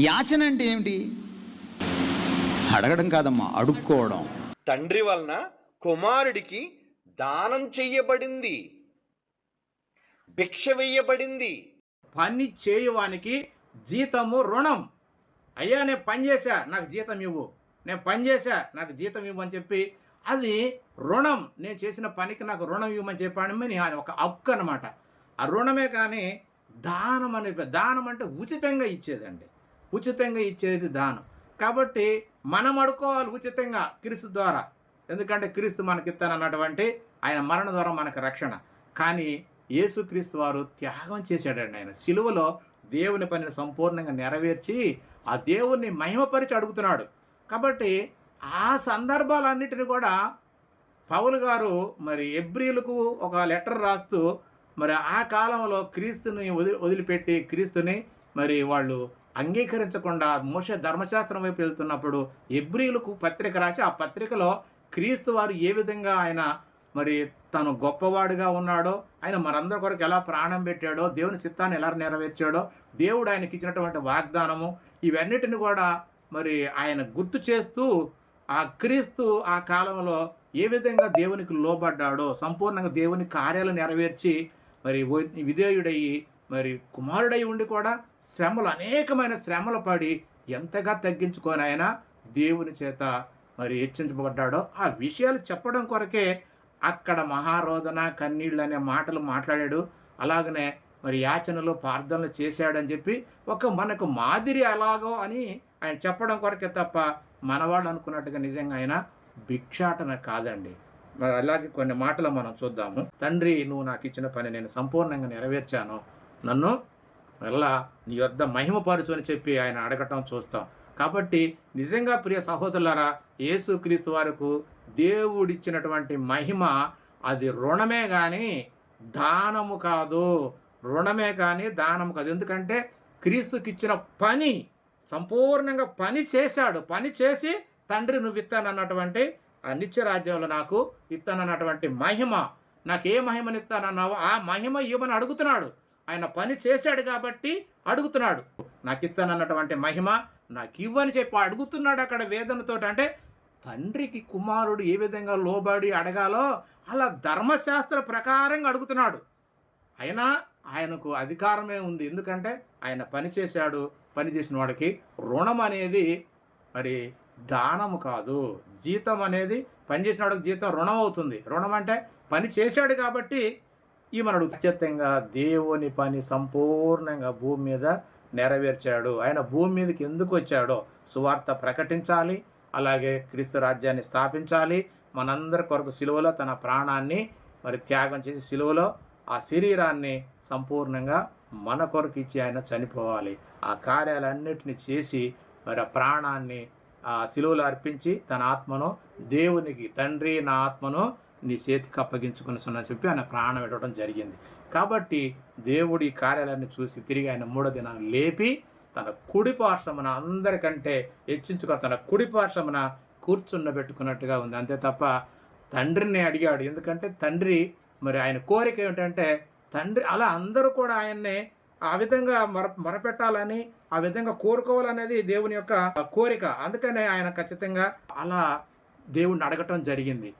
యాచన అంటే ఏమిటి? అడగడం కాదమ్మా, అడుక్కోవడం. తండ్రి వలన కుమారుడికి దానం చెయ్యబడింది, భిక్ష వేయబడింది. పని చేయువానికి జీతము రుణం. అయ్యా నేను పని చేశా, నాకు జీతం ఇవ్వు, నేను పని చేశా, నాకు జీతం ఇవ్వు అని చెప్పి, అది రుణం. నేను చేసిన పనికి నాకు రుణం ఇవ్వమని చెప్పాడమని అది ఒక హక్కు అనమాట. ఆ రుణమే కానీ దానం అనే, దానం అంటే ఉచితంగా ఇచ్చేదండి, ఉచితంగా ఇచ్చేది దానం. కాబట్టి మనం అడుకోవాలి ఉచితంగా క్రీస్తు ద్వారా, ఎందుకంటే క్రీస్తు మనకిస్తానన్నటువంటి ఆయన మరణ ద్వారా మనకు రక్షణ. కానీ యేసుక్రీస్తు వారు త్యాగం చేశాడండి. ఆయన సిలువలో దేవుని పనిని సంపూర్ణంగా నెరవేర్చి ఆ దేవుణ్ణి మహిమపరిచి అడుగుతున్నాడు. కాబట్టి ఆ సందర్భాలన్నిటిని కూడా పౌలు గారు మరి హెబ్రీయులకు ఒక లెటర్ రాస్తూ, మరి ఆ కాలంలో క్రీస్తుని వదిలిపెట్టి క్రీస్తుని మరి వాళ్ళు అంగీకరించకుండా మోషే ధర్మశాస్త్రం వైపు వెళ్తున్నప్పుడు హెబ్రీయులకు పత్రిక రాసి, ఆ పత్రికలో క్రీస్తు వారు ఏ విధంగా ఆయన మరి తను గొప్పవాడుగా ఉన్నాడో, ఆయన మనందరి కొరకు ఎలా ప్రాణం పెట్టాడో, దేవుని చిత్తాన్ని ఎలా నెరవేర్చాడో, దేవుడు ఆయనకి ఇచ్చినటువంటి వాగ్దానము, ఇవన్నిటిని కూడా మరి ఆయన గుర్తు చేస్తూ ఆ క్రీస్తు ఆ కాలంలో ఏ విధంగా దేవునికి లోబడ్డాడో, సంపూర్ణంగా దేవుని కార్యాలు నెరవేర్చి మరి విధేయుడయ్యి మరి కుమారుడై ఉండి కూడా శ్రమలు, అనేకమైన శ్రమలు పడి ఎంతగా తగ్గించుకొని ఆయన దేవుని చేత మరి హెచ్చించబడ్డాడో ఆ విషయాలు చెప్పడం కొరకే అక్కడ మహారోదన కన్నీళ్ళు అనే మాటలు మాట్లాడాడు. అలాగనే మరి యాచనలు ప్రార్థనలు చేశాడని చెప్పి ఒక మనకు మాదిరి అలాగో అని ఆయన చెప్పడం కొరకే తప్ప మనవాళ్ళు అనుకున్నట్టుగా నిజంగా ఆయన భిక్షాటన కాదండి. మరి అలాగే కొన్ని మాటలు మనం చూద్దాము. తండ్రి, నువ్వు నాకు ఇచ్చిన పని నేను సంపూర్ణంగా నెరవేర్చాను, నన్ను మళ్ళా నీ యొద్ద మహిమపరచు అని చెప్పి ఆయన అడగటం చూస్తాం. కాబట్టి నిజంగా ప్రియ సహోదరులారా, యేసుక్రీస్తు వారికి దేవుడిచ్చినటువంటి మహిమ అది రుణమే కానీ దానము కాదు, రుణమే కానీ దానము కాదు. ఎందుకంటే క్రీస్తుకి ఇచ్చిన పని సంపూర్ణంగా పని చేశాడు. పని చేసి తండ్రి నువ్వు ఇస్తానన్నటువంటి ఆ నిత్య రాజ్యంలో నాకు ఇస్తానన్నటువంటి మహిమ, నాకు ఏ మహిమని ఇస్తానన్నావో ఆ మహిమ ఇవ్వమని అడుగుతున్నాడు. ఆయన పని చేశాడు కాబట్టి అడుగుతున్నాడు. నాకు ఇస్తానన్నటువంటి మహిమ నాకు ఇవ్వని చెప్పి అడుగుతున్నాడు అక్కడ వేదనతో. అంటే తండ్రికి కుమారుడు ఏ విధంగా లోబడి అడగాలో అలా ధర్మశాస్త్ర ప్రకారంగా అడుగుతున్నాడు. అయినా ఆయనకు అధికారమే ఉంది, ఎందుకంటే ఆయన పని చేశాడు. పని చేసిన వాడికి రుణం అనేది మరి దానము కాదు, జీతం అనేది పనిచేసిన వాడికి జీతం రుణం అవుతుంది. రుణం అంటే పని చేశాడు కాబట్టి ఈమెను ఖచ్చితంగా దేవుని పని సంపూర్ణంగా భూమి మీద నెరవేర్చాడు. ఆయన భూమి మీదకి ఎందుకు వచ్చాడో సువార్త ప్రకటించాలి, అలాగే క్రీస్తు రాజ్యాన్ని స్థాపించాలి. మనందరి కొరకు సిలువలో తన ప్రాణాన్ని మరి త్యాగం చేసి సిలువలో ఆ శరీరాన్ని సంపూర్ణంగా మన కొరకు ఇచ్చి ఆయన చనిపోవాలి. ఆ కార్యాలన్నిటిని చేసి మరి ఆ ప్రాణాన్ని ఆ సిలువలో అర్పించి తన ఆత్మను దేవునికి, తండ్రి నా ఆత్మను నీ చేతికి అప్పగించుకుని చెప్పి ఆయన ప్రాణం పెట్టడం జరిగింది. కాబట్టి దేవుడి కార్యాలయాన్ని చూసి తిరిగి ఆయన మూడో దినాన్ని లేపి తన కుడి పార్శ్వమున అందరికంటే హెచ్చించుకొని తన కుడి పార్శ్వమున కూర్చుండబెట్టుకున్నట్టుగా ఉంది. అంతే తప్ప తండ్రిని అడిగాడు. ఎందుకంటే తండ్రి మరి ఆయన కోరిక ఏమిటంటే తండ్రి అలా అందరూ కూడా ఆయన్ని ఆ విధంగా మొరపెట్టాలని, ఆ విధంగా కోరుకోవాలనేది దేవుని యొక్క కోరిక. అందుకనే ఆయన ఖచ్చితంగా అలా దేవుణ్ణి అడగటం జరిగింది.